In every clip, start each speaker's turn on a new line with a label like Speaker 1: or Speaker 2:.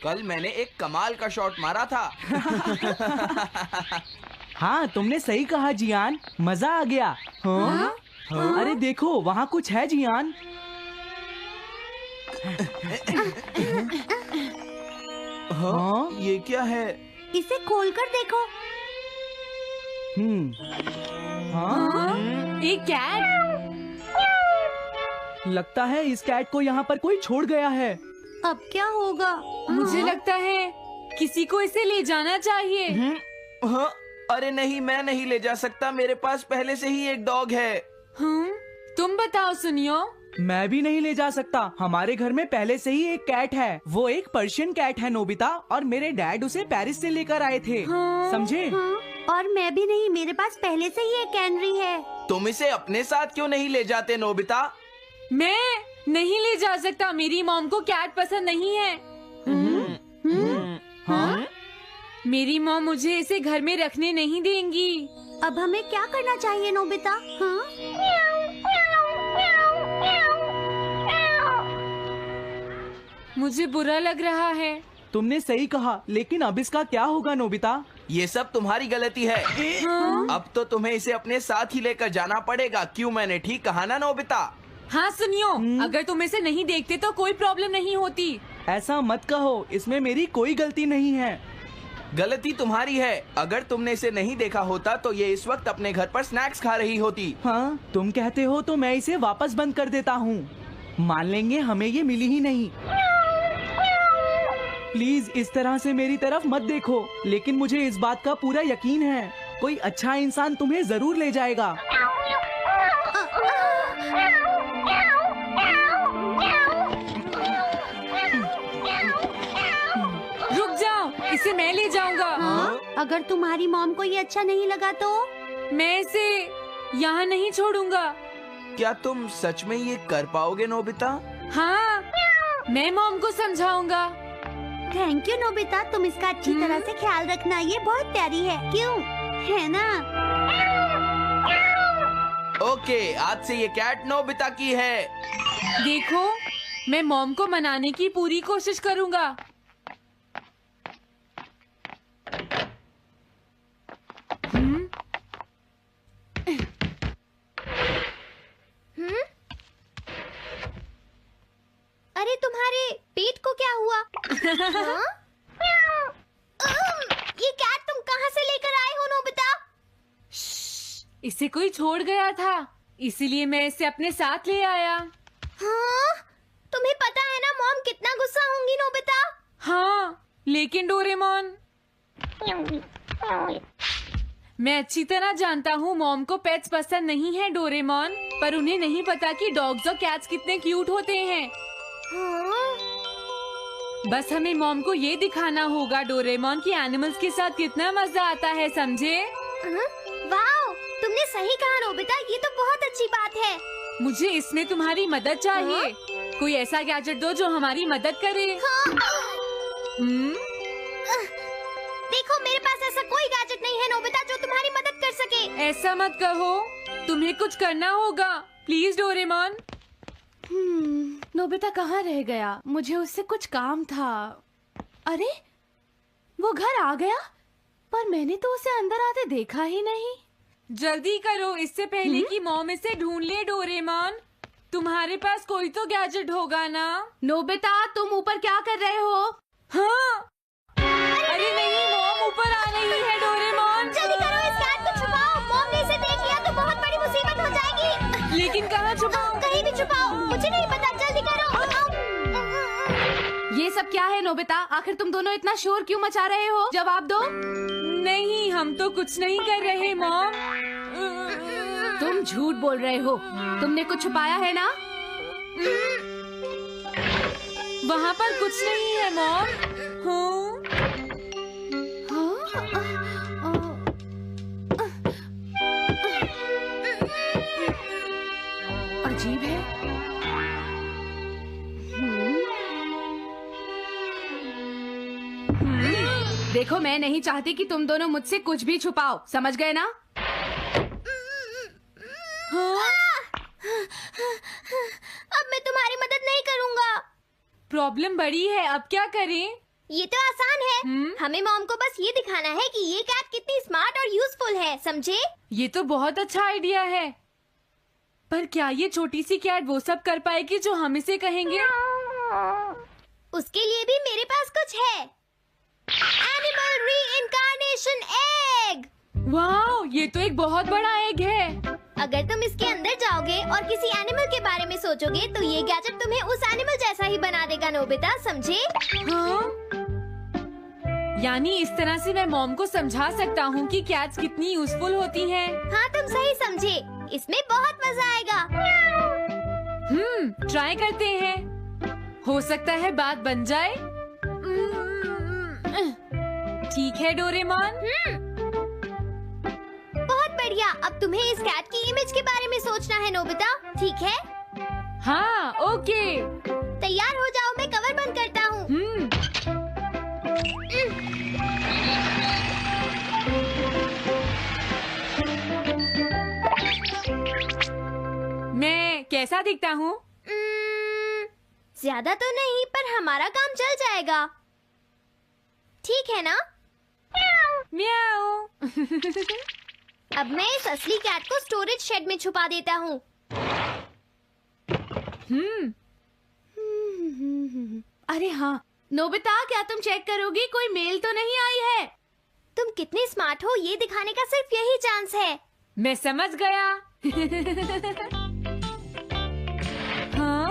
Speaker 1: कल मैंने एक कमाल का शॉट मारा था।
Speaker 2: हाँ, तुमने सही कहा जियान, मजा आ गया। हाँ? अरे देखो, वहाँ कुछ है जियान।
Speaker 1: हाँ? ये क्या है?
Speaker 3: इसे खोलकर देखो।
Speaker 2: हाँ?
Speaker 4: एक कैट।
Speaker 2: लगता है इस कैट को यहाँ पर कोई छोड़ गया है।
Speaker 3: अब क्या होगा?
Speaker 4: मुझे लगता है किसी को इसे ले जाना चाहिए।
Speaker 1: हाँ? अरे नहीं, मैं नहीं ले जा सकता, मेरे पास पहले से ही एक डॉग है।
Speaker 4: तुम बताओ सुनियो।
Speaker 2: मैं भी नहीं ले जा सकता, हमारे घर में पहले से ही एक कैट है। वो एक पर्शियन कैट है नोबिता, और मेरे डैड उसे पेरिस से लेकर आए थे। समझे?
Speaker 3: और मैं भी नहीं, मेरे पास पहले से ही एक कैनरी है।
Speaker 1: तुम इसे अपने साथ क्यों नहीं ले जाते नोबिता?
Speaker 4: मैं नहीं ले जा सकता, मेरी मॉम को कैट पसंद नहीं है।
Speaker 2: हाँ?
Speaker 4: मेरी मॉम मुझे इसे घर में रखने नहीं देंगी।
Speaker 3: अब हमें क्या करना चाहिए नोबिता? हाँ?
Speaker 4: मुझे बुरा लग रहा है।
Speaker 2: तुमने सही कहा, लेकिन अब इसका क्या होगा नोबिता?
Speaker 1: ये सब तुम्हारी गलती है। अब तो तुम्हें इसे अपने साथ ही लेकर जाना पड़ेगा। क्यों, मैंने ठीक कहा ना नोबिता?
Speaker 4: हाँ सुनियो, अगर तुम इसे नहीं देखते तो कोई प्रॉब्लम नहीं होती।
Speaker 2: ऐसा मत कहो, इसमें मेरी कोई गलती नहीं है।
Speaker 1: गलती तुम्हारी है। अगर तुमने इसे नहीं देखा होता तो ये इस वक्त अपने घर पर स्नैक्स खा रही होती।
Speaker 2: हाँ, तुम कहते हो तो मैं इसे वापस बंद कर देता हूँ। मान लेंगे हमें ये मिली ही नहीं। प्लीज इस तरह से मेरी तरफ मत देखो, लेकिन मुझे इस बात का पूरा यकीन है, कोई अच्छा इंसान तुम्हें जरूर ले जाएगा।
Speaker 4: रुक जाओ, इसे मैं ले जाऊंगा।
Speaker 3: हाँ? अगर तुम्हारी मॉम को ये अच्छा नहीं लगा तो?
Speaker 4: मैं इसे यहाँ नहीं छोड़ूंगा।
Speaker 1: क्या तुम सच में ये कर पाओगे नोबिता?
Speaker 4: हाँ, मैं मॉम को समझाऊंगा।
Speaker 3: थैंक यू नोबिता, तुम इसका अच्छी तरह से ख्याल रखना, ये बहुत प्यारी है। क्यों, है ना?
Speaker 1: ओके, आज से ये कैट नोबिता की है।
Speaker 4: देखो, मैं मॉम को मनाने की पूरी कोशिश करूंगा।
Speaker 3: अरे तुम्हारे पेट को क्या हुआ? हाँ? ये कैट तुम कहाँ से लेकर आए हो नोबिता?
Speaker 4: इसे कोई छोड़ गया था, इसीलिए मैं इसे अपने साथ ले आया।
Speaker 3: हाँ? तुम्हें पता है ना मॉम कितना गुस्सा होंगी नोबिता?
Speaker 4: हाँ, लेकिन डोरेमोन, मैं अच्छी तरह जानता हूँ मॉम को पेट्स पसंद नहीं है डोरेमोन, पर उन्हें नहीं पता कि डॉग्स और कैट्स कितने क्यूट होते हैं।
Speaker 3: हाँ?
Speaker 4: बस हमें मॉम को ये दिखाना होगा डोरेमोन कि एनिमल्स के साथ कितना मजा आता है, समझे?
Speaker 3: वाओ, तुमने सही कहा नोबिता, ये तो बहुत अच्छी बात है।
Speaker 4: मुझे इसमें तुम्हारी मदद चाहिए। कोई ऐसा गैजेट दो जो हमारी मदद करे।
Speaker 3: देखो, मेरे पास ऐसा कोई गैजेट नहीं है नोबिता जो तुम्हारी मदद कर सके।
Speaker 4: ऐसा मत कहो, तुम्हें कुछ करना होगा, प्लीज डोरेमोन।
Speaker 5: नोबिता कहाँ रह गया? मुझे उससे कुछ काम था। अरे, वो घर आ गया, पर मैंने तो उसे अंदर आते देखा ही नहीं।
Speaker 4: जल्दी करो, इससे पहले कि मॉम इसे ढूंढ ले डोरेमोन। तुम्हारे पास कोई तो गैजेट होगा ना?
Speaker 5: नोबिता, तुम ऊपर क्या कर रहे हो?
Speaker 4: हाँ? अरे नहीं, मॉम ऊपर आ रही है डोरेमोन।
Speaker 3: जल्दी करो, इस कैट को छुपाओ। मॉम ने इसे देख लिया तो बहुत बड़ी मुसीबत हो जाएगी।
Speaker 4: लेकिन कहाँ छुपाऊं?
Speaker 3: कहीं भी छुपाओ, मुझे नहीं पता, जल्दी करो।
Speaker 5: ये सब क्या है नोबिता? आखिर तुम दोनों इतना शोर क्यों मचा रहे हो? जवाब दो।
Speaker 4: नहीं, हम तो कुछ नहीं कर रहे मॉम।
Speaker 5: तुम झूठ बोल रहे हो, तुमने कुछ छुपाया है ना?
Speaker 4: वहाँ पर कुछ नहीं है मॉम।
Speaker 5: अजीब है। देखो, मैं नहीं चाहती कि तुम दोनों मुझसे कुछ भी छुपाओ, समझ गए ना?
Speaker 3: अब मैं तुम्हारी मदद नहीं करूँगा।
Speaker 4: प्रॉब्लम बड़ी है, अब क्या करें?
Speaker 6: ये तो आसान है। हमें मॉम को बस ये दिखाना है कि ये कैट कितनी स्मार्ट और यूजफुल है, समझे?
Speaker 4: ये तो बहुत अच्छा आइडिया है, पर क्या ये छोटी सी कैट वो सब कर पाएगी जो हम इसे कहेंगे?
Speaker 6: उसके लिए भी मेरे पास कुछ है। Animal reincarnation egg.
Speaker 4: वाह, ये तो एक बहुत बड़ा एग है।
Speaker 6: अगर तुम इसके अंदर जाओगे और किसी एनिमल के बारे में सोचोगे तो ये गैजेट तुम्हें उस एनिमल जैसा ही बना देगा, नोबिता, समझे?
Speaker 4: हाँ? यानी इस तरह से मैं मॉम को समझा सकता हूँ कि कैट्स कितनी यूजफुल होती हैं।
Speaker 6: हाँ, तुम सही समझे। इसमें बहुत मजा आएगा।
Speaker 4: ट्राई करते हैं। हो सकता है बात बन जाए। ठीक है डोरेमोन।
Speaker 6: बहुत बढ़िया। अब तुम्हें इस कैट की इमेज के बारे में सोचना है, नोबिता, ठीक है?
Speaker 4: हाँ, ओके।
Speaker 6: तैयार हो जाओ, मैं कवर बंद करता हूँ।
Speaker 4: मैं कैसा दिखता हूँ?
Speaker 6: ज्यादा तो नहीं, पर हमारा काम चल जाएगा, ठीक है ना?
Speaker 4: म्याऊ।
Speaker 6: अब मैं इस असली कैट को स्टोरेज शेड में छुपा देता हूँ।
Speaker 5: अरे हाँ नोबिता, क्या तुम चेक करोगी कोई मेल तो नहीं आई है?
Speaker 6: तुम कितने स्मार्ट हो ये दिखाने का सिर्फ यही चांस है।
Speaker 4: मैं समझ गया। हाँ?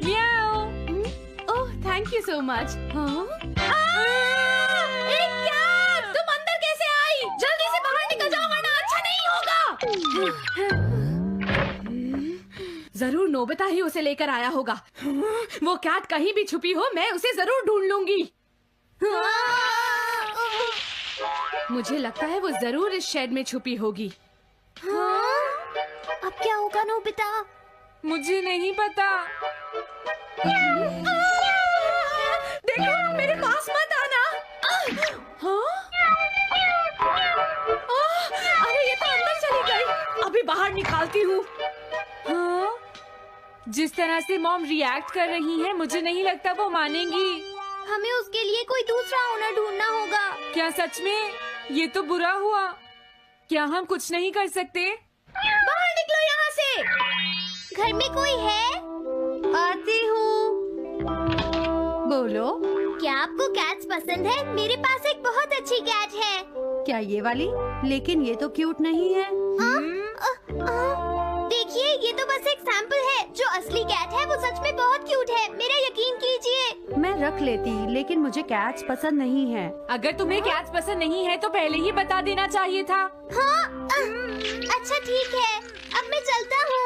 Speaker 4: म्याऊ।
Speaker 5: ओह, थैंक यू सो मच। हाँ? तुम अंदर कैसे आई? जल्दी से बाहर निकल जाओ वरना अच्छा नहीं होगा। जरूर नोबिता ही उसे लेकर आया होगा। वो कैट कहीं भी छुपी हो, मैं उसे जरूर ढूंढ लूंगी। मुझे लगता है वो जरूर इस शेड में छुपी होगी।
Speaker 6: अब क्या होगा नोबिता?
Speaker 4: मुझे नहीं पता।
Speaker 5: देखो, मेरे पास मत आना। हाँ? अरे ये तो अंदर चली गई। अभी बाहर निकालती हूँ।
Speaker 4: हाँ? जिस तरह से मॉम रिएक्ट कर रही है, मुझे नहीं लगता वो मानेंगी।
Speaker 6: हमें उसके लिए कोई दूसरा ओनर ढूंढना होगा।
Speaker 4: क्या सच में? ये तो बुरा हुआ। क्या हम कुछ नहीं कर सकते?
Speaker 6: बाहर निकलो यहाँ से। घर में कोई है?
Speaker 3: आती हूँ। बोलो,
Speaker 6: क्या आपको कैट्स पसंद है? मेरे पास एक बहुत अच्छी कैट है।
Speaker 3: क्या ये वाली? लेकिन ये तो क्यूट नहीं है।
Speaker 6: देखिए, ये तो बस एक सैंपल है। जो असली कैट है वो सच में बहुत क्यूट है, मेरा यकीन कीजिए।
Speaker 3: मैं रख लेती, लेकिन मुझे कैट्स पसंद नहीं है।
Speaker 4: अगर तुम्हें कैट्स पसंद नहीं है तो पहले ही बता देना चाहिए था।
Speaker 6: हाँ, अच्छा ठीक है, अब मैं चलता हूँ।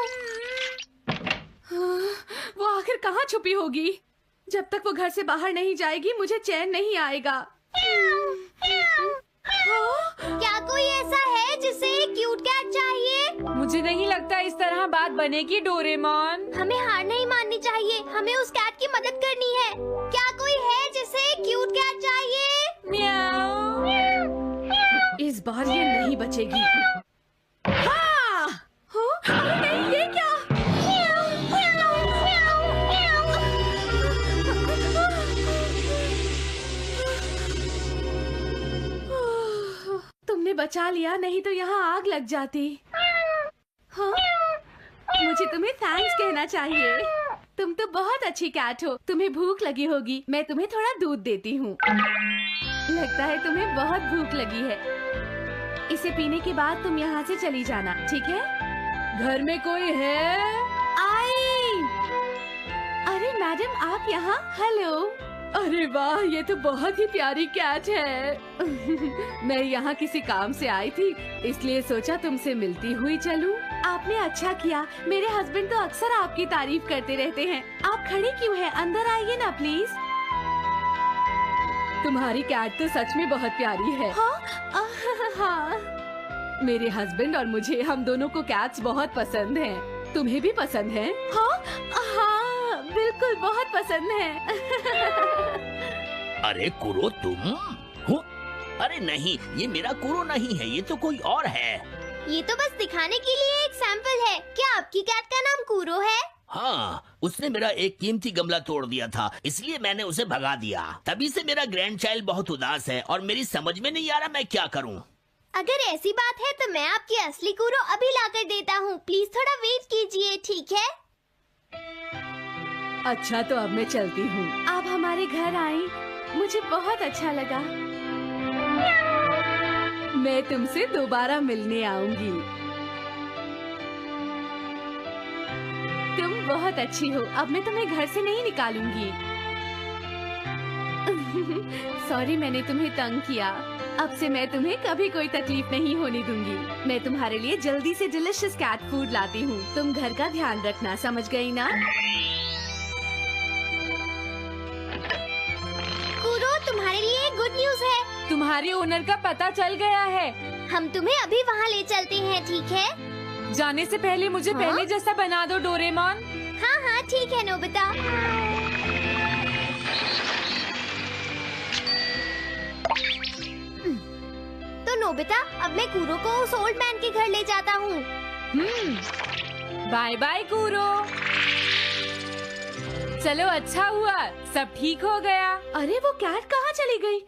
Speaker 5: वो आखिर कहाँ छुपी होगी? जब तक वो घर से बाहर नहीं जाएगी मुझे चैन नहीं आएगा।
Speaker 6: क्या कोई ऐसा है जिसे एक क्यूट कैट चाहिए?
Speaker 4: मुझे नहीं लगता इस तरह बात बनेगी डोरेमोन।
Speaker 6: हमें हार नहीं माननी चाहिए, हमें उस कैट की मदद करनी है। क्या कोई है जिसे एक क्यूट कैट चाहिए?
Speaker 4: म्याऊ।
Speaker 5: इस बार ये नहीं बचेगी। हाँ! अरे नहीं, ये क्या? तुमने बचा लिया, नहीं तो यहाँ आग लग जाती। हाँ? मुझे तुम्हें थैंक्स कहना चाहिए। तुम तो बहुत अच्छी कैट हो। तुम्हें भूख लगी होगी, मैं तुम्हें थोड़ा दूध देती हूँ। लगता है तुम्हें बहुत भूख लगी है। इसे पीने के बाद तुम यहाँ से चली जाना, ठीक है? घर में कोई है? आई! अरे मैडम, आप यहाँ? हेलो। अरे वाह, ये तो बहुत ही प्यारी कैट है। मैं यहाँ किसी काम से आई थी, इसलिए सोचा तुमसे मिलती हुई चलूं। आपने अच्छा किया। मेरे हस्बैंड तो अक्सर आपकी तारीफ करते रहते हैं। आप खड़ी क्यों हैं? अंदर आइए ना प्लीज। तुम्हारी कैट तो सच में बहुत प्यारी है। हाँ? हाँ। मेरे हस्बैंड और मुझे, हम दोनों को कैट्स बहुत पसंद हैं। तुम्हें भी पसंद है? हाँ, हाँ, बिल्कुल बहुत पसंद है।
Speaker 7: अरे कुरो, तुम हो? अरे नहीं, ये मेरा कुरो नहीं है, ये तो कोई और है।
Speaker 6: ये तो बस दिखाने के लिए एक सैंपल है। क्या आपकी कैट का नाम कूरो है?
Speaker 7: हाँ, उसने मेरा एक कीमती गमला तोड़ दिया था, इसलिए मैंने उसे भगा दिया। तभी से मेरा ग्रैंड चाइल्ड बहुत उदास है और मेरी समझ में नहीं आ रहा मैं क्या करूँ।
Speaker 6: अगर ऐसी बात है तो मैं आपकी असली कूरो अभी लाकर देता हूँ। प्लीज थोड़ा वेट कीजिए, ठीक है?
Speaker 5: अच्छा, तो अब मैं चलती हूँ। आप हमारे घर आई, मुझे बहुत अच्छा लगा। मैं तुमसे दोबारा मिलने आऊंगी। तुम बहुत अच्छी हो। अब मैं तुम्हें घर से नहीं निकालूंगी। सॉरी, मैंने तुम्हें तंग किया। अब से मैं तुम्हें कभी कोई तकलीफ नहीं होने दूंगी। मैं तुम्हारे लिए जल्दी से डिलिशियस कैट फूड लाती हूँ। तुम घर का ध्यान रखना, समझ गई ना?
Speaker 6: कूरो, तुम्हारे लिए एक गुड न्यूज है।
Speaker 4: तुम्हारे ओनर का पता चल गया है।
Speaker 6: हम तुम्हें अभी वहाँ ले चलते हैं, ठीक है?
Speaker 4: जाने से पहले मुझे पहले जैसा बना दो डोरेमोन।
Speaker 6: हाँ हाँ ठीक है नोबिता। तो नोबिता, अब मैं कूरो को उस ओल्ड मैन के घर ले जाता हूँ।
Speaker 4: बाय बाय कूरो। चलो, अच्छा हुआ, सब ठीक हो गया।
Speaker 5: अरे वो कैट कहाँ चली गई?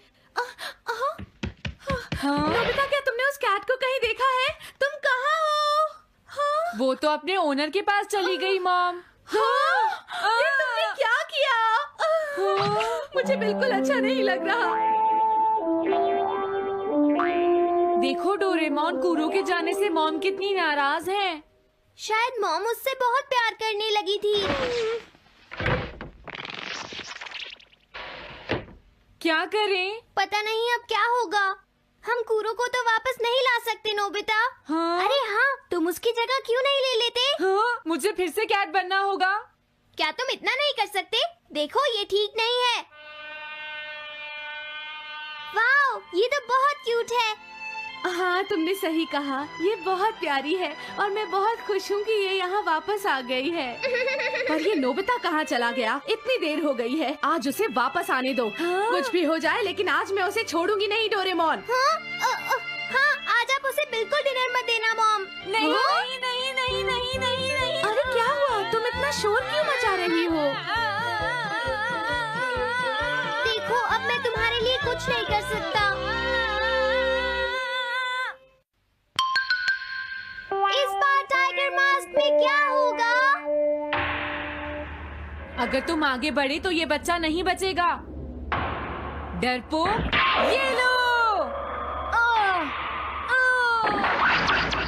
Speaker 5: नोबिता, क्या तुमने उस कैट को कहीं देखा है? तुम कहाँ हो? हाँ?
Speaker 4: वो तो अपने ओनर के पास चली गई मॉम।
Speaker 5: हाँ? ये तुमने क्या किया? मुझे बिल्कुल अच्छा नहीं लग रहा।
Speaker 4: देखो डोरेमोन, कूरो के जाने से मॉम कितनी नाराज हैं।
Speaker 6: शायद मॉम उससे बहुत प्यार करने लगी थी।
Speaker 4: क्या करें?
Speaker 6: पता नहीं अब क्या होगा। हम कूरो को तो वापस नहीं ला सकते नोबिता।
Speaker 4: हाँ?
Speaker 6: अरे हाँ, तुम उसकी जगह क्यों नहीं ले लेते?
Speaker 4: हाँ? मुझे फिर से कैट बनना होगा।
Speaker 6: क्या तुम इतना नहीं कर सकते? देखो, ये ठीक नहीं है। वाओ, ये तो बहुत क्यूट है।
Speaker 5: हाँ, तुमने सही कहा, ये बहुत प्यारी है और मैं बहुत खुश हूँ कि ये यहाँ वापस आ गई है। पर ये नोबिता कहाँ चला गया? इतनी देर हो गई है, आज उसे वापस आने दो। कुछ भी हो जाए, लेकिन आज मैं उसे छोड़ूंगी नहीं डोरेमोन।
Speaker 6: हाँ, आज आप उसे बिल्कुल डिनर मत देना मॉम।
Speaker 4: नहीं नहीं नहीं नहीं नहीं नहीं नहीं।
Speaker 5: अरे क्या हुआ? तुम इतना शोर क्यों मचा रही हो?
Speaker 6: देखो, अब मैं तुम्हारे लिए कुछ नहीं कर सकता। इस बार टाइगर मास्क में क्या होगा?
Speaker 4: अगर तुम आगे बढ़े तो ये बच्चा नहीं बचेगा। डरपोक, ये लो।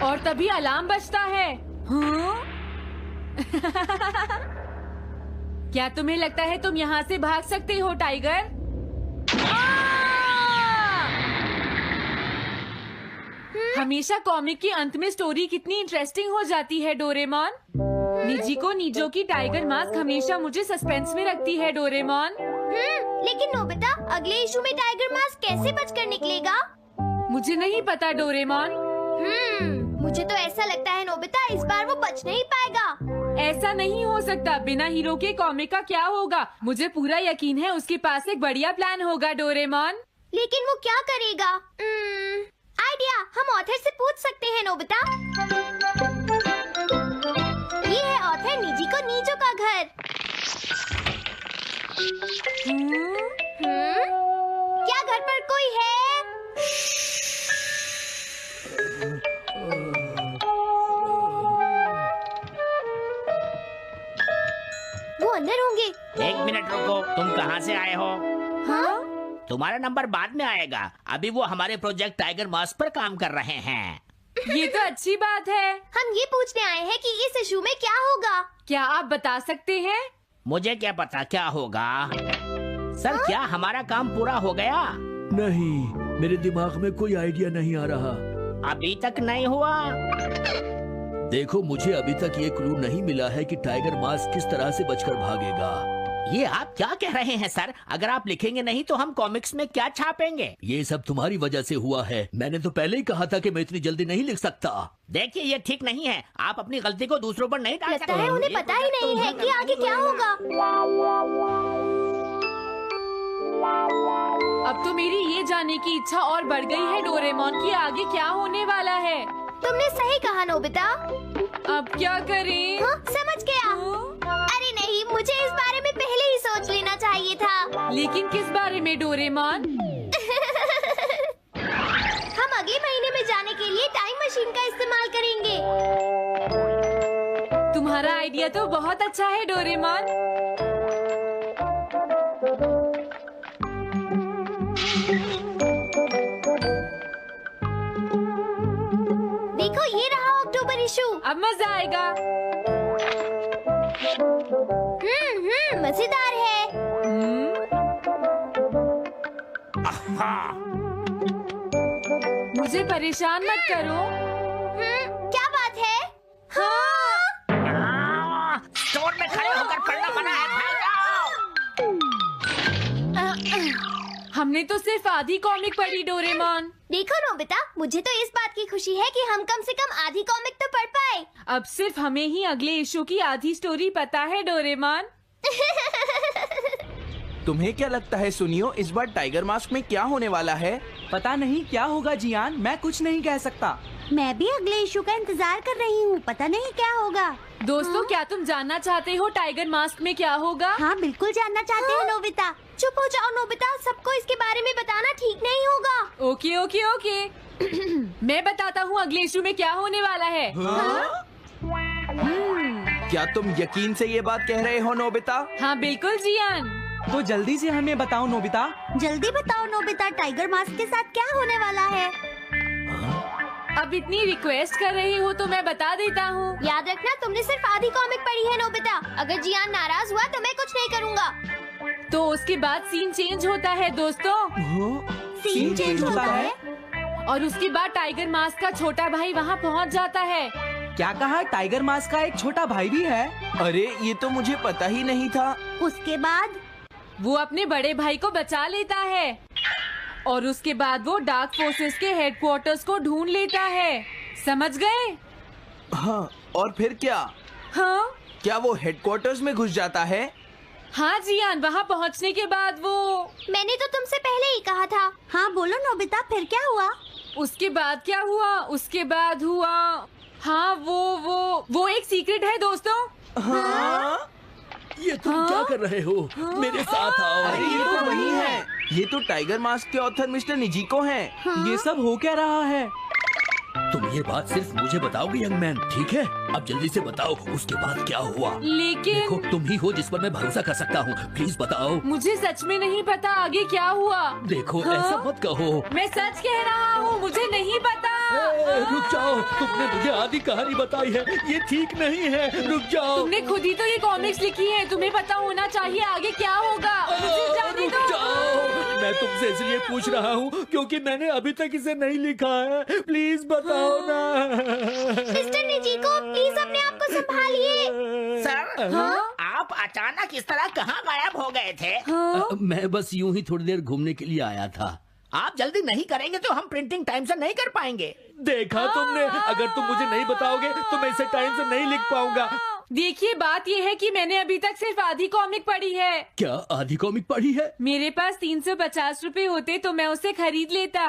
Speaker 4: और तभी अलार्म बजता है। हाँ? क्या तुम्हें लगता है तुम यहाँ से भाग सकते हो टाइगर? हमेशा कॉमिक के अंत में स्टोरी कितनी इंटरेस्टिंग हो जाती है डोरेमोन। निजी को नीजो की टाइगर मास्क हमेशा मुझे सस्पेंस में रखती है डोरेमोन।
Speaker 6: लेकिन नोबिता, अगले इशू में टाइगर मास्क कैसे बचकर निकलेगा?
Speaker 4: मुझे नहीं पता डोरेमोन।
Speaker 6: मुझे तो ऐसा लगता है नोबिता, इस बार वो बच नहीं पाएगा।
Speaker 4: ऐसा नहीं हो सकता। बिना हीरो के कॉमिक का क्या होगा? मुझे पूरा यकीन है उसके पास एक बढ़िया प्लान होगा डोरेमोन।
Speaker 6: लेकिन वो क्या करेगा? आइडिया, हम ऑथर से पूछ सकते हैं नोबिता। ये है ऑथर निजी को नीजो का घर। क्या घर पर कोई है? वो अंदर होंगे।
Speaker 7: एक मिनट रुको, तुम कहाँ से आए हो?
Speaker 6: हाँ?
Speaker 7: तुम्हारा नंबर बाद में आएगा। अभी वो हमारे प्रोजेक्ट टाइगर मास्क पर काम कर रहे हैं।
Speaker 4: ये तो अच्छी बात है।
Speaker 6: हम ये पूछने आए हैं कि इस इशू में क्या होगा।
Speaker 4: क्या आप बता सकते हैं?
Speaker 7: मुझे क्या पता क्या होगा। सर, क्या हमारा काम पूरा हो गया?
Speaker 8: नहीं, मेरे दिमाग में कोई आइडिया नहीं आ रहा।
Speaker 7: अभी तक नहीं हुआ।
Speaker 8: देखो, मुझे अभी तक ये क्लू नहीं मिला है कि टाइगर मास्क किस तरह से बचकर भागेगा।
Speaker 7: ये आप क्या कह रहे हैं सर? अगर आप लिखेंगे नहीं तो हम कॉमिक्स में क्या छापेंगे?
Speaker 8: ये सब तुम्हारी वजह से हुआ है। मैंने तो पहले ही कहा था कि मैं इतनी जल्दी नहीं लिख सकता।
Speaker 7: देखिए, ये ठीक नहीं है। आप अपनी गलती को दूसरों पर नहीं डाल
Speaker 6: लगता
Speaker 7: सकते।
Speaker 6: है उन्हें पता ही नहीं है कि आगे क्या होगा।
Speaker 4: अब तो मेरी ये जानने की इच्छा और बढ़ गई है डोरेमोन कि आगे क्या होने वाला है।
Speaker 6: तुमने सही कहा नोबिता।
Speaker 4: अब क्या करें?
Speaker 6: हाँ, समझ गया।
Speaker 4: लेकिन किस बारे में डोरेमोन?
Speaker 6: हम अगले महीने में जाने के लिए टाइम मशीन का इस्तेमाल करेंगे।
Speaker 4: तुम्हारा आइडिया तो बहुत अच्छा है डोरेमोन।
Speaker 6: देखो ये रहा अक्टूबर इशू।
Speaker 4: अब मजा आएगा।
Speaker 6: मजेदार है।
Speaker 4: मुझे परेशान मत करो।
Speaker 6: क्या बात है?
Speaker 7: स्टोर में खड़े होकर पढ़ना मना है, भाग जाओ।
Speaker 4: हमने तो सिर्फ आधी कॉमिक पढ़ी डोरेमोन।
Speaker 6: देखो नोबिता, मुझे तो इस बात की खुशी है कि हम कम से कम आधी कॉमिक तो पढ़ पाए।
Speaker 4: अब सिर्फ हमें ही अगले इशू की आधी स्टोरी पता है डोरेमोन।
Speaker 1: तुम्हें क्या लगता है सुनियो, इस बार टाइगर मास्क में क्या होने वाला है?
Speaker 2: पता नहीं क्या होगा जियान, मैं कुछ नहीं कह सकता।
Speaker 3: मैं भी अगले इशू का इंतजार कर रही हूँ, पता नहीं क्या होगा।
Speaker 4: दोस्तों, क्या तुम जानना चाहते हो टाइगर मास्क में क्या होगा?
Speaker 3: हाँ बिल्कुल जानना चाहते हैं नोबिता।
Speaker 6: चुप हो जाओ नोबिता, सबको इसके बारे में बताना ठीक नहीं होगा।
Speaker 4: Okay okay okay. मैं बताता हूँ अगले इशू में क्या होने वाला है।
Speaker 1: क्या तुम यकीन से ये बात कह रहे हो नोबिता?
Speaker 4: हाँ बिल्कुल जियान।
Speaker 2: तो जल्दी से हमें बताओ नोबिता।
Speaker 3: जल्दी बताओ नोबिता, टाइगर मास्क के साथ क्या होने वाला है?
Speaker 4: अब इतनी रिक्वेस्ट कर रही हो तो मैं बता देता हूँ।
Speaker 6: याद रखना, तुमने सिर्फ आधी कॉमिक पढ़ी है नोबिता। अगर जियान नाराज हुआ तो मैं कुछ नहीं करूँगा।
Speaker 4: तो उसके बाद सीन चेंज होता है दोस्तों,
Speaker 3: सीन चेंज होता है?
Speaker 4: और उसके बाद टाइगर मास्क का छोटा भाई वहाँ पहुँच जाता है।
Speaker 2: क्या कहा? टाइगर मास्क का एक छोटा भाई भी है?
Speaker 1: अरे ये तो मुझे पता ही नहीं था।
Speaker 3: उसके बाद
Speaker 4: वो अपने बड़े भाई को बचा लेता है और उसके बाद वो डार्क फोर्सेस के हेडक्वार्टर्स को ढूंढ लेता है। समझ गए?
Speaker 1: हाँ, और फिर क्या?
Speaker 4: हाँ
Speaker 1: क्या वो हेडक्वार्टर्स में घुस जाता है?
Speaker 4: हाँ जियान, वहाँ पहुँचने के बाद वो
Speaker 6: मैंने तो तुमसे पहले ही कहा था।
Speaker 3: हाँ बोलो नोबिता, फिर क्या हुआ?
Speaker 4: उसके बाद क्या हुआ? उसके बाद हुआ, हाँ वो एक सीक्रेट है दोस्तों।
Speaker 1: हाँ?
Speaker 8: ये तुम क्या कर रहे हो? मेरे साथ आओ।
Speaker 1: अरे ये तो वही है। ये तो टाइगर मास्क के ऑथर मिस्टर निजिको हैं।
Speaker 2: ये सब हो क्या रहा है?
Speaker 8: तुम ये बात सिर्फ मुझे बताओगे यंग मैन, ठीक है? अब जल्दी से बताओ उसके बाद क्या हुआ।
Speaker 4: लेकिन
Speaker 8: देखो, तुम ही हो जिस पर मैं भरोसा कर सकता हूँ, प्लीज बताओ।
Speaker 4: मुझे सच में नहीं पता आगे क्या हुआ।
Speaker 8: देखो
Speaker 4: हाँ?
Speaker 8: ऐसा मत कहो।
Speaker 4: मैं सच कह रहा हूँ, मुझे नहीं पता।
Speaker 8: रुक जाओ, तुमने मुझे आधी कहानी बताई है, ये ठीक नहीं है। रुक जाओ।
Speaker 4: तुमने खुद ही तो ये कॉमिक्स लिखी है, तुम्हें पता होना चाहिए आगे क्या होगा। मुझे जाने
Speaker 8: रुक
Speaker 4: दो।
Speaker 8: जाओ, मैं तुमसे इसलिए पूछ रहा हूँ क्योंकि मैंने अभी तक इसे नहीं लिखा है। प्लीज बताओ ना।
Speaker 6: मिस्टर निजिको, प्लीज अपने आप को संभालिए।
Speaker 7: सर, आप अचानक इस तरह कहाँ गायब हो गए थे?
Speaker 8: मैं बस यूं ही थोड़ी देर घूमने के लिए आया था।
Speaker 7: आप जल्दी नहीं करेंगे तो हम प्रिंटिंग टाइम से नहीं कर पाएंगे।
Speaker 8: देखा तुमने, अगर तुम मुझे नहीं बताओगे तो मैं इसे टाइम से नहीं लिख पाऊंगा।
Speaker 4: देखिए, बात ये है कि मैंने अभी तक सिर्फ आधी कॉमिक पढ़ी है।
Speaker 8: क्या आधी कॉमिक पढ़ी है?
Speaker 4: मेरे पास 350 रुपए होते तो मैं उसे खरीद लेता।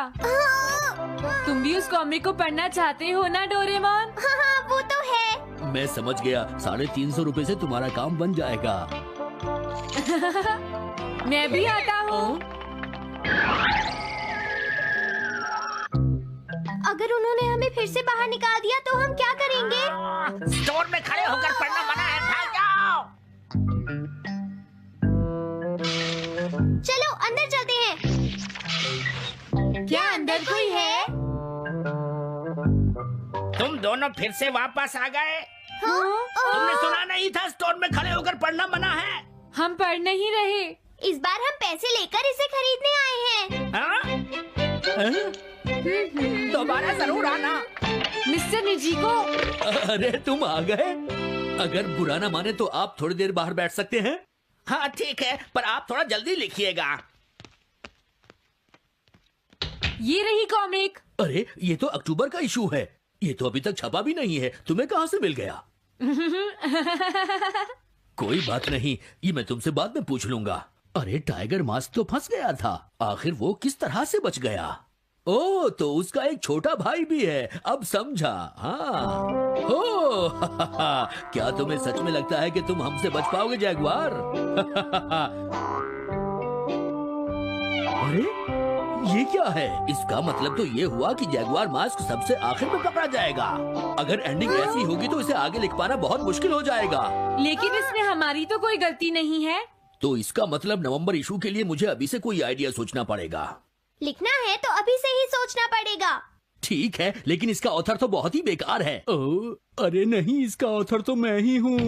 Speaker 4: तुम भी उस कॉमिक को पढ़ना चाहते हो ना डोरेमोन?
Speaker 6: हाँ वो तो है।
Speaker 8: मैं समझ गया, 350 रुपए से तुम्हारा काम बन जाएगा।
Speaker 4: मैं भी आता हूँ।
Speaker 6: अगर उन्होंने हमें फिर से बाहर निकाल दिया तो हम क्या करेंगे?
Speaker 7: स्टोर में खड़े होकर पढ़ना मना है, भाग जाओ।
Speaker 6: चलो अंदर चलते हैं।
Speaker 4: क्या अंदर कोई है?
Speaker 7: तुम दोनों फिर से वापस आ गए।
Speaker 6: हाँ?
Speaker 7: तुमने सुना नहीं था स्टोर में खड़े होकर पढ़ना मना है?
Speaker 4: हम पढ़ नहीं रहे।
Speaker 6: इस बार हम पैसे लेकर इसे खरीदने आए हैं।
Speaker 7: हाँ? दोबारा जरूर आना।
Speaker 4: मिस्टर निजिको,
Speaker 8: अरे तुम आ गए। अगर बुरा ना माने तो आप थोड़ी देर बाहर बैठ सकते हैं।
Speaker 7: हाँ ठीक है, पर आप थोड़ा जल्दी लिखिएगा।
Speaker 4: ये रही कॉमिक।
Speaker 8: अरे ये तो अक्टूबर का इशू है, ये तो अभी तक छपा भी नहीं है। तुम्हें कहाँ से मिल गया? कोई बात नहीं, ये मैं तुमसे बाद में पूछ लूंगा। अरे टाइगर मास्क तो फंस गया था, आखिर वो किस तरह से बच गया? ओ, तो उसका एक छोटा भाई भी है, अब समझा। हाँ। ओ, क्या तुम्हें सच में लगता है कि तुम हमसे बच पाओगे जैगुआर? अरे ये क्या है? इसका मतलब तो ये हुआ कि जैगुआर मास्क सबसे आखिर में पकड़ा जाएगा। अगर एंडिंग ऐसी होगी तो इसे आगे लिख पाना बहुत मुश्किल हो जाएगा।
Speaker 4: लेकिन इसमें हमारी तो कोई गलती नहीं है।
Speaker 8: तो इसका मतलब नवंबर इशू के लिए मुझे अभी से कोई आइडिया सोचना पड़ेगा।
Speaker 6: लिखना है तो अभी से ही सोचना पड़ेगा।
Speaker 8: ठीक है, लेकिन इसका ऑथर तो बहुत ही बेकार है। अरे नहीं, इसका ऑथर तो मैं ही हूँ।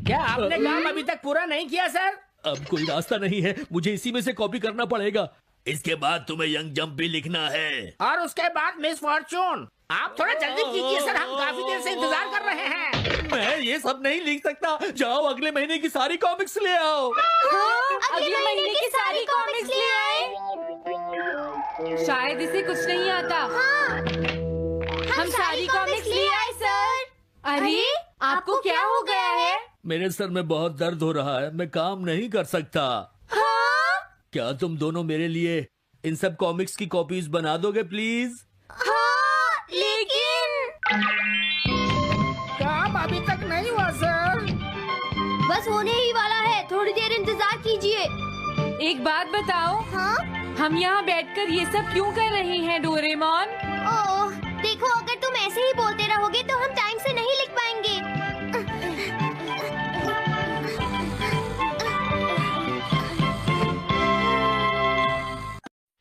Speaker 7: क्या आपने काम अभी तक पूरा नहीं किया सर?
Speaker 8: अब कोई रास्ता नहीं है, मुझे इसी में से कॉपी करना पड़ेगा। इसके बाद तुम्हें यंग जंप भी लिखना है।
Speaker 7: और उसके बाद मिस फॉर्चून। आप थोड़ा जल्दी कीजिए सर, हम काफी देर से इंतजार कर रहे हैं।
Speaker 8: मैं ये सब नहीं लिख सकता। जाओ अगले महीने की सारी कॉमिक्स ले आओ।
Speaker 4: अगले महीने की सारी कॉमिक्स ले आए। शायद इसे कुछ नहीं आता। हम सारी कॉमिक्स ले आए सर। अरे आपको क्या हो गया है?
Speaker 8: मेरे सर में बहुत दर्द हो रहा है, मैं काम नहीं कर सकता। क्या तुम दोनों मेरे लिए इन सब कॉमिक्स की कॉपीज बना दोगे प्लीज?
Speaker 6: लेकिन
Speaker 7: काम अभी तक नहीं हुआ सर।
Speaker 6: बस होने ही वाला है, थोड़ी देर इंतजार कीजिए।
Speaker 4: एक बात बताओ,
Speaker 6: हाँ?
Speaker 4: हम यहाँ बैठकर ये सब क्यों कर रहे हैं डोरेमोन?
Speaker 6: ओह, देखो अगर तुम ऐसे ही बोलते रहोगे तो हम टाइम से नहीं लिख पाएंगे।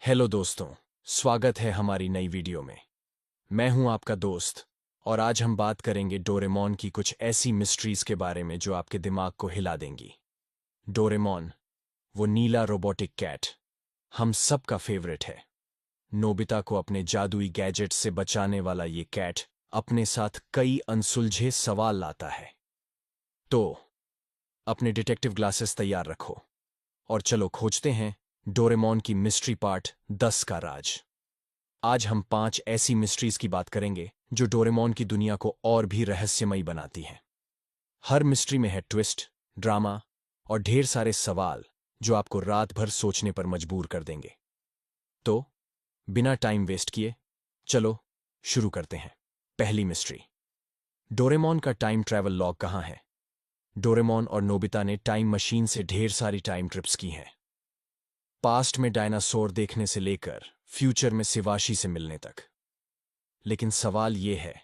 Speaker 9: हेलो दोस्तों, स्वागत है हमारी नई वीडियो में। मैं हूं आपका दोस्त और आज हम बात करेंगे डोरेमोन की कुछ ऐसी मिस्ट्रीज के बारे में जो आपके दिमाग को हिला देंगी। डोरेमोन, वो नीला रोबोटिक कैट, हम सबका फेवरेट है। नोबिता को अपने जादुई गैजेट से बचाने वाला ये कैट अपने साथ कई अनसुलझे सवाल लाता है। तो अपने डिटेक्टिव ग्लासेस तैयार रखो और चलो खोजते हैं डोरेमोन की मिस्ट्री पार्ट 10 का राज। आज हम 5 ऐसी मिस्ट्रीज की बात करेंगे जो डोरेमोन की दुनिया को और भी रहस्यमयी बनाती हैं। हर मिस्ट्री में है ट्विस्ट, ड्रामा और ढेर सारे सवाल जो आपको रात भर सोचने पर मजबूर कर देंगे। तो बिना टाइम वेस्ट किए चलो शुरू करते हैं। पहली मिस्ट्री, डोरेमोन का टाइम ट्रैवल लॉग कहाँ है? डोरेमोन और नोबिता ने टाइम मशीन से ढेर सारी टाइम ट्रिप्स की हैं, पास्ट में डायनासोर देखने से लेकर फ्यूचर में शिवाशी से मिलने तक। लेकिन सवाल ये है,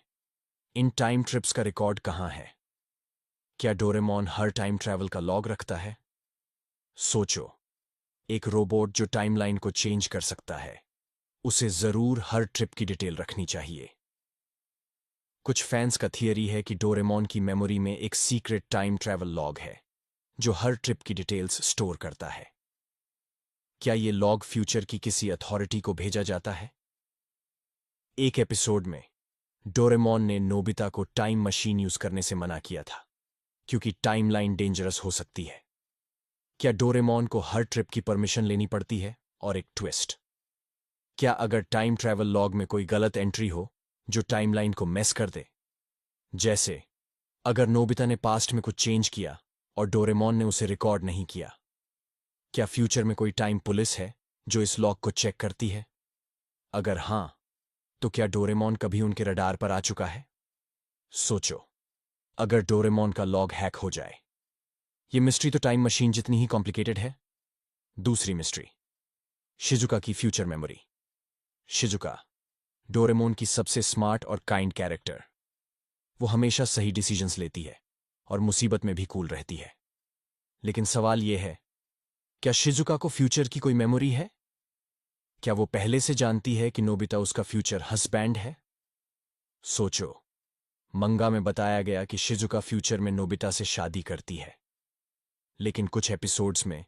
Speaker 9: इन टाइम ट्रिप्स का रिकॉर्ड कहाँ है? क्या डोरेमोन हर टाइम ट्रैवल का लॉग रखता है? सोचो, एक रोबोट जो टाइमलाइन को चेंज कर सकता है, उसे जरूर हर ट्रिप की डिटेल रखनी चाहिए। कुछ फैंस का थियरी है कि डोरेमोन की मेमोरी में एक सीक्रेट टाइम ट्रैवल लॉग है जो हर ट्रिप की डिटेल्स स्टोर करता है। क्या ये लॉग फ्यूचर की किसी अथॉरिटी को भेजा जाता है? एक एपिसोड में डोरेमोन ने नोबिता को टाइम मशीन यूज करने से मना किया था क्योंकि टाइमलाइन डेंजरस हो सकती है। क्या डोरेमोन को हर ट्रिप की परमिशन लेनी पड़ती है? और एक ट्विस्ट, क्या अगर टाइम ट्रैवल लॉग में कोई गलत एंट्री हो जो टाइमलाइन को मेस कर दे? जैसे अगर नोबिता ने पास्ट में कुछ चेंज किया और डोरेमोन ने उसे रिकॉर्ड नहीं किया, क्या फ्यूचर में कोई टाइम पुलिस है जो इस लॉग को चेक करती है? अगर हां, तो क्या डोरेमोन कभी उनके रडार पर आ चुका है? सोचो, अगर डोरेमोन का लॉग हैक हो जाए। ये मिस्ट्री तो टाइम मशीन जितनी ही कॉम्प्लिकेटेड है। दूसरी मिस्ट्री, शिजुका की फ्यूचर मेमोरी। शिजुका, डोरेमोन की सबसे स्मार्ट और काइंड कैरेक्टर। वो हमेशा सही डिसीजंस लेती है और मुसीबत में भी कूल रहती है। लेकिन सवाल यह है, क्या शिजुका को फ्यूचर की कोई मेमोरी है? क्या वो पहले से जानती है कि नोबिता उसका फ्यूचर हस्बैंड है? सोचो, मंगा में बताया गया कि शिजुका फ्यूचर में नोबिता से शादी करती है, लेकिन कुछ एपिसोड्स में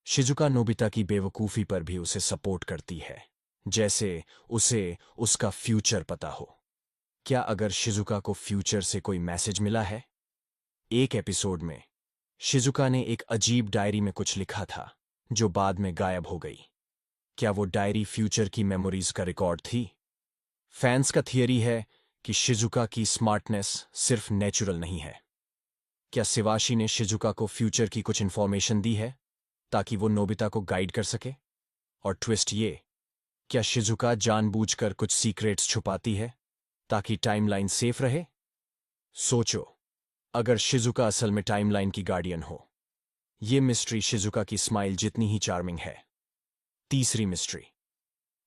Speaker 9: शिजुका नोबिता की बेवकूफी पर भी उसे सपोर्ट करती है, जैसे उसे उसका फ्यूचर पता हो। क्या अगर शिजुका को फ्यूचर से कोई मैसेज मिला है? एक एपिसोड में शिजुका ने एक अजीब डायरी में कुछ लिखा था जो बाद में गायब हो गई। क्या वो डायरी फ्यूचर की मेमोरीज का रिकॉर्ड थी? फैंस का थियरी है कि शिजुका की स्मार्टनेस सिर्फ नेचुरल नहीं है। क्या शिवाशी ने शिजुका को फ्यूचर की कुछ इंफॉर्मेशन दी है ताकि वो नोबिता को गाइड कर सके? और ट्विस्ट ये, क्या शिजुका जानबूझकर कुछ सीक्रेट्स छुपाती है ताकि टाइमलाइन सेफ रहे? सोचो, अगर शिजुका असल में टाइमलाइन की गार्डियन हो। ये मिस्ट्री शिजुका की स्माइल जितनी ही चार्मिंग है। तीसरी मिस्ट्री,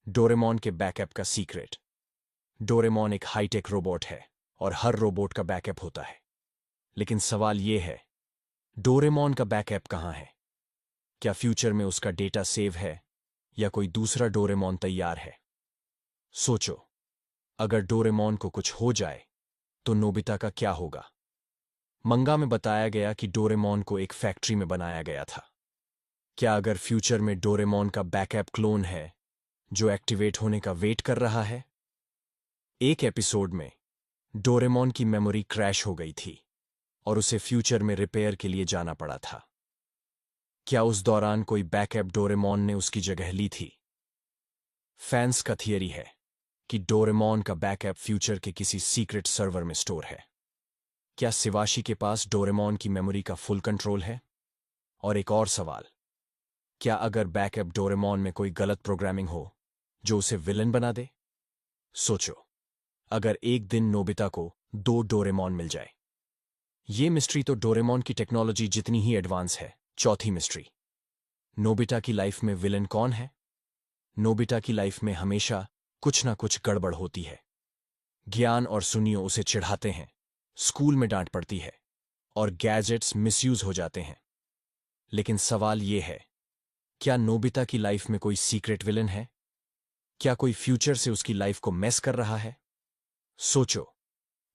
Speaker 9: डोरेमोन के बैकअप का सीक्रेट। डोरेमोन एक हाईटेक रोबोट है और हर रोबोट का बैकअप होता है, लेकिन सवाल यह है, डोरेमोन का बैकअप कहाँ है? क्या फ्यूचर में उसका डेटा सेव है या कोई दूसरा डोरेमोन तैयार है? सोचो, अगर डोरेमोन को कुछ हो जाए तो नोबिता का क्या होगा? मंगा में बताया गया कि डोरेमोन को एक फैक्ट्री में बनाया गया था। क्या अगर फ्यूचर में डोरेमोन का बैकअप क्लोन है जो एक्टिवेट होने का वेट कर रहा है? एक एपिसोड में डोरेमोन की मेमोरी क्रैश हो गई थी और उसे फ्यूचर में रिपेयर के लिए जाना पड़ा था। क्या उस दौरान कोई बैकअप डोरेमोन ने उसकी जगह ली थी? फैंस का थियरी है कि डोरेमोन का बैकअप फ्यूचर के किसी सीक्रेट सर्वर में स्टोर है। क्या शिवाशी के पास डोरेमोन की मेमोरी का फुल कंट्रोल है? और एक और सवाल, क्या अगर बैकअप डोरेमोन में कोई गलत प्रोग्रामिंग हो जो उसे विलन बना दे? सोचो, अगर एक दिन नोबिता को 2 डोरेमोन मिल जाए। ये मिस्ट्री तो डोरेमोन की टेक्नोलॉजी जितनी ही एडवांस है। चौथी मिस्ट्री, नोबिता की लाइफ में विलन कौन है? नोबिता की लाइफ में हमेशा कुछ ना कुछ गड़बड़ होती है। ज्ञान और सुनियो उसे चिढ़ाते हैं, स्कूल में डांट पड़ती है और गैजेट्स मिसयूज हो जाते हैं। लेकिन सवाल यह है, क्या नोबिता की लाइफ में कोई सीक्रेट विलन है? क्या कोई फ्यूचर से उसकी लाइफ को मेस कर रहा है? सोचो,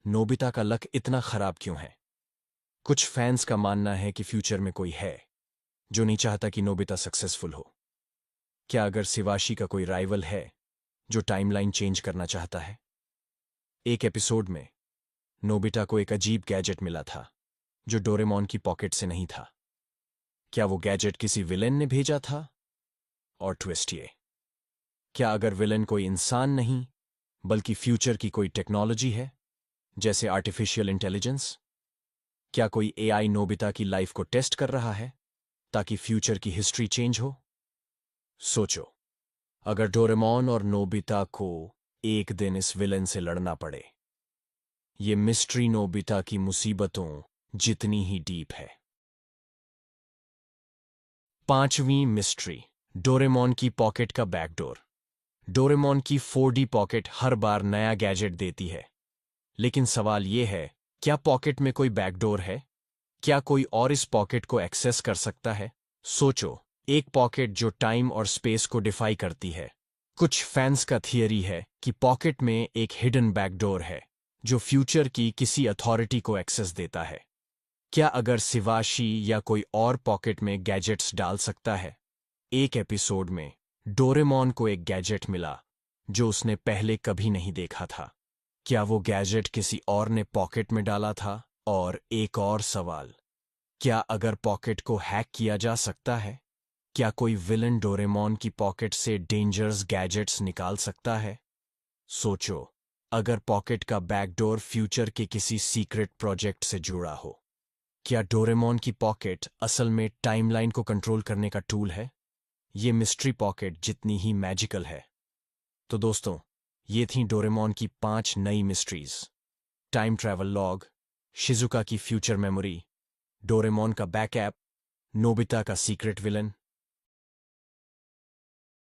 Speaker 9: नोबिता का लक इतना खराब क्यों है? कुछ फैंस का मानना है कि फ्यूचर में कोई है जो नहीं चाहता कि नोबिता सक्सेसफुल हो। क्या अगर शिवाशी का कोई राइवल है जो टाइमलाइन चेंज करना चाहता है? एक एपिसोड में नोबिता को एक अजीब गैजेट मिला था जो डोरेमोन की पॉकेट से नहीं था। क्या वो गैजेट किसी विलेन ने भेजा था? और ट्विस्ट ये, क्या अगर विलेन कोई इंसान नहीं बल्कि फ्यूचर की कोई टेक्नोलॉजी है, जैसे आर्टिफिशियल इंटेलिजेंस? क्या कोई एआई नोबिता की लाइफ को टेस्ट कर रहा है ताकि फ्यूचर की हिस्ट्री चेंज हो? सोचो, अगर डोरेमोन और नोबिता को एक दिन इस विलेन से लड़ना पड़े। ये मिस्ट्री नोबिता की मुसीबतों जितनी ही डीप है। पांचवीं मिस्ट्री, डोरेमोन की पॉकेट का बैकडोर। डोरेमोन की 4D पॉकेट हर बार नया गैजेट देती है, लेकिन सवाल यह है, क्या पॉकेट में कोई बैकडोर है? क्या कोई और इस पॉकेट को एक्सेस कर सकता है? सोचो, एक पॉकेट जो टाइम और स्पेस को डिफाई करती है। कुछ फैंस का थियरी है कि पॉकेट में एक हिडन बैकडोर है जो फ्यूचर की किसी अथॉरिटी को एक्सेस देता है। क्या अगर शिवाशी या कोई और पॉकेट में गैजेट्स डाल सकता है? एक एपिसोड में डोरेमोन को एक गैजेट मिला जो उसने पहले कभी नहीं देखा था। क्या वो गैजेट किसी और ने पॉकेट में डाला था? और एक और सवाल, क्या अगर पॉकेट को हैक किया जा सकता है? क्या कोई विलन डोरेमोन की पॉकेट से डेंजरस गैजेट्स निकाल सकता है? सोचो, अगर पॉकेट का बैकडोर फ्यूचर के किसी सीक्रेट प्रोजेक्ट से जुड़ा हो। क्या डोरेमोन की पॉकेट असल में टाइमलाइन को कंट्रोल करने का टूल है? ये मिस्ट्री पॉकेट जितनी ही मैजिकल है। तो दोस्तों, ये थी डोरेमोन की 5 नई mysteries. Time travel log, Shizuka की फ्यूचर मेमोरी, डोरेमोन का बैकअप, नोबिता का सीक्रेट विलन